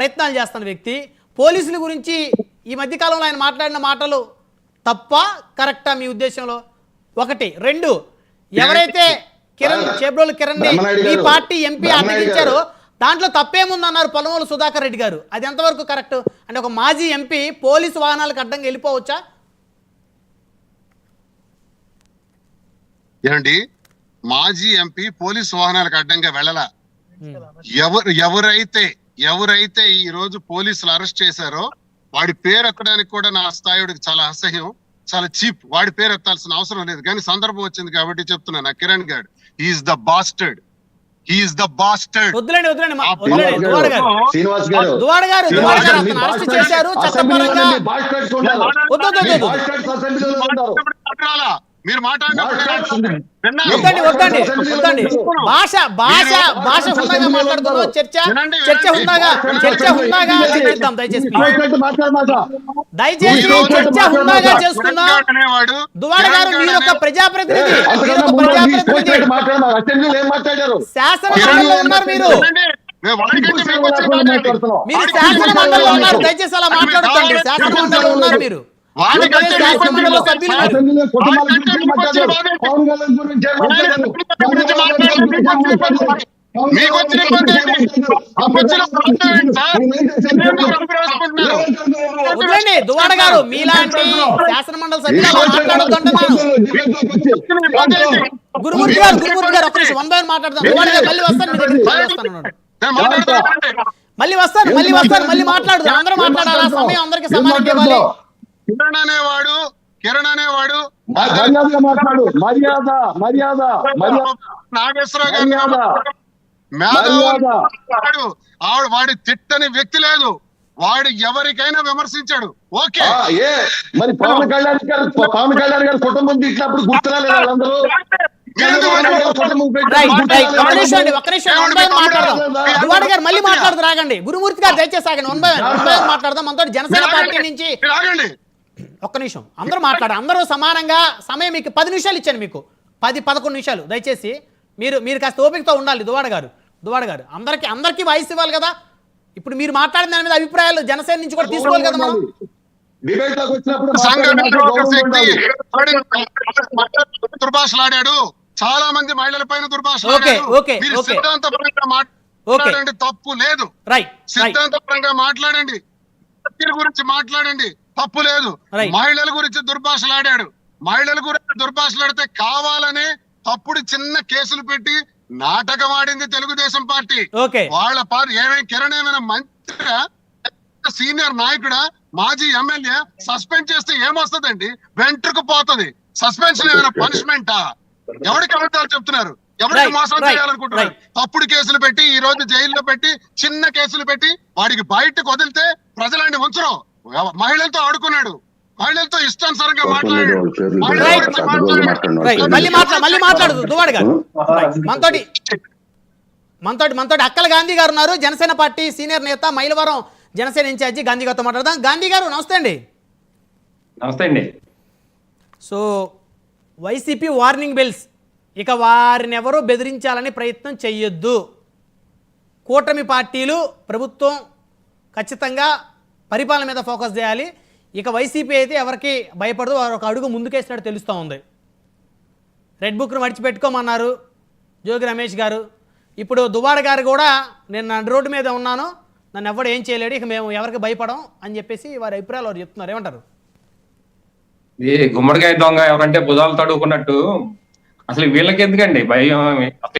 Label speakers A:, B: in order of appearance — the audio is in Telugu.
A: ప్రయత్నాలు చేస్తున్న వ్యక్తి పోలీసుల గురించి ఈ మధ్యకాలంలో ఆయన మాట్లాడిన మాటలు తప్ప కరెక్టా మీ ఉద్దేశంలో? ఒకటి. రెండు, ఎవరైతే చేబ్రోలు కిరణ్ ఈ పార్టీ ఎంపీ అడ్డగించారో దాంట్లో తప్పేముందన్నారు పొలమూరు సుధాకర్ రెడ్డి గారు, అది ఎంతవరకు కరెక్ట్? అంటే ఒక మాజీ ఎంపీ పోలీసు వాహనాలకు అడ్డంగా వెళ్ళిపోవచ్చా?
B: ఏమండి, మాజీ ఎంపీ పోలీసు వాహనాలకు అడ్డంగా వెళ్ళలా. ఎవరైతే ఈ రోజు పోలీసులు అరెస్ట్ చేశారో వాడి పేరు ఎత్తడానికి కూడా నా స్థాయిడికి చాలా అసహ్యం, చాలా చీప్. వాడి పేరు ఎత్తాల్సిన అవసరం లేదు, కానీ సందర్భం వచ్చింది కాబట్టి చెప్తున్నా. కిరణ్ గారు ఈజ్ ద బాస్టర్డ్. మీరు
A: మాట్లాడండి. భాష భాష భాష హుందాగా మాట్లాడుతున్నాం. చర్చ హుందాగా చేద్దాం. దయచేసి చర్చ హుందాగా చేసుకుందాం. దువాడ గారు మీరు ఒక ప్రజాప్రతినిధి, శాసన మండలిలో ఉన్నారు. మీరు శాసన మండలిలో ఉన్నారు. దయచేసి అలా మాట్లాడుతుంది. శాసన మండలిలో ఉన్నారు మీరు. దువాడ గారు మీలాంటి శాసన మండలి సభ్యులు మాట్లాడుతుంటున్నాను. గురుమూర్తి గారు ఒక నిమిషం 1 by 1 మాట్లాడదాం. దువాడ గారు మళ్ళీ వస్తాను, మళ్ళీ మాట్లాడుదాం. అందరూ మాట్లాడాలా? సమయం అందరికి సమానంగా ఇవ్వాలి.
B: కిరణ్ అనేవాడు నాగేశ్వరరావు వాడి తిట్టని వ్యక్తి లేదు. వాడు ఎవరికైనా విమర్శించాడు. ఓకే,
C: మరి పవన్ కళ్యాణ్ గారు కుటుంబం తిట్టినప్పుడు గుర్తురాలేదు వాళ్ళందరూ.
A: మళ్ళీ మాట్లాడుతూ రాగండి. గురుమూర్తి గారు దయచేసి ఆగండి. 1 by 1 మాట్లాడదాం. మనతో జనసేన పార్టీ నుంచి ఒక్క నిమిషం అందరూ అందరూ సమానంగా సమయం మీకు 10 నిమిషాలు ఇచ్చాను. మీకు 10-11 నిమిషాలు. దయచేసి మీరు కాస్త ఓపికతో ఉండాలి. దువాడ గారు అందరికీ వాయిస్ ఇవ్వాలి కదా. ఇప్పుడు మీరు మాట్లాడిన దాని మీద అభిప్రాయాలు జనసేన నుంచి కూడా తీసుకోవాలి కదా. మనం
B: దుర్భాషలాడాడు, చాలా మంది మహిళల పైన దుర్భాషలాడాడు. మాట్లాడండి, తప్పు లేదు. సిద్ధాంతపరంగా మాట్లాడండి, గురించి మాట్లాడండి, తప్పు లేదు. మహిళల గురించి దుర్భాషలాడాడు. మహిళల గురించి దుర్భాషలాడితే కావాలనే తప్పుడు చిన్న కేసులు పెట్టి నాటకం ఆడింది తెలుగుదేశం పార్టీ. వాళ్ళ పార్టీ కిరణ్ ఏమైనా మంత్రి, సీనియర్ నాయకుడా, మాజీ ఎమ్మెల్యే సస్పెండ్ చేస్తే ఏమొస్తుందండి? వెంట్రుకు పోతుంది. సస్పెన్షన్ ఏమైనా పనిష్మెంటా? ఎవరికి అబద్ధాలు చెప్తున్నారు? ఎవరికి మోసం చేయాలనుకుంటున్నారు? తప్పుడు కేసులు పెట్టి ఈ రోజు జైల్లో పెట్టి చిన్న కేసులు పెట్టి వాడికి బయటకు వదిలితే ప్రజలాంటి ఉంచరు. మహిళలతో ఆడుకున్నాడు, మహిళలతో ఇష్టానుసారంగా మాట్లాడాడు.
A: మనతోటి అక్కల గాంధీ గారు ఉన్నారు, జనసేన పార్టీ సీనియర్ నేత, మైలవరం జనసేన ఇన్ఛార్జి. గాంధీ గారితో మాట్లాడదాం. గాంధీ గారు నమస్తే అండి.
D: నమస్తే అండి.
A: సో వైసీపీ వార్నింగ్ బెల్స్, ఇక వారిని ఎవరూ బెదిరించాలని ప్రయత్నం చెయ్యొద్దు. కూటమి పార్టీలు, ప్రభుత్వం ఖచ్చితంగా పరిపాలన మీద ఫోకస్ చేయాలి. ఇక వైసీపీ అయితే ఎవరికి భయపడదు, వారు ఒక అడుగు ముందుకేసినట్టు తెలుస్తూ ఉంది. రెడ్ బుక్ను మడిచిపెట్టుకోమన్నారు జోగి రమేష్ గారు. ఇప్పుడు దువ్వాడ గారు కూడా నేను రోడ్డు మీద ఉన్నాను, నన్ను ఎవడు ఏం చేయలేడు, ఇక మేము ఎవరికి భయపడం అని చెప్పేసి వారి అభిప్రాయాలు వారు చెప్తున్నారు. ఏమంటారు?
D: ఈ గుమ్మడికాయ దొంగ ఎవరంటే భుజాలు తడుకున్నట్టు అసలు వీళ్ళకి ఎందుకండి భయం?